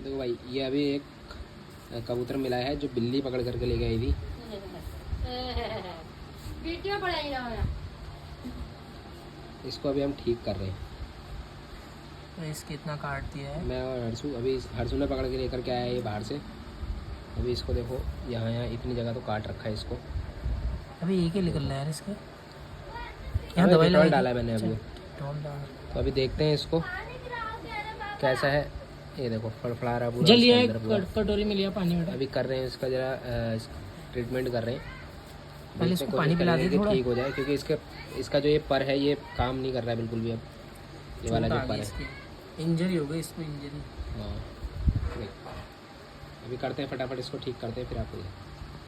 देखो भाई, ये अभी एक कबूतर मिला है जो बिल्ली पकड़ करके ले गई थी। वीडियो बनाई ना होना। इसको अभी हम ठीक कर रहे हैं। तो इसके इतना काट दिया है। मैं और हर्षू, अभी हर्षू ने पकड़ के लेकर के आया है ये बाहर से। अभी इसको देखो, यहाँ यहाँ इतनी जगह तो काट रखा है इसको। अभी एक ही निकल रहा है यार इसके। यहाँ अबे दवाई डेटॉल डाला है मैंने अभी। डेटॉल डाल। तो अभी देखते हैं इसको कैसा है। ये देखो फड़फड़ा रहा पूरा जल इसके लिया अंदर पूरा। कटोरी में लिया पानी में डाल। अभी कर रहे हैं इसका जरा ट्रीटमेंट कर रहे हैं। पहले देखते हैं, इसको पानी कोशिश पिला करेंगे दे कि थोड़ा। ठीक हो जाए, क्योंकि इसका जो ये पर है ये काम नहीं कर रहा है बिल्कुल भी अब। ये वाला जो पर है, इंजरी हो गई इसको, इंजरी। हाँ। अभी करते हैं फटाफट इसको ठीक करते हैं, फिर आपको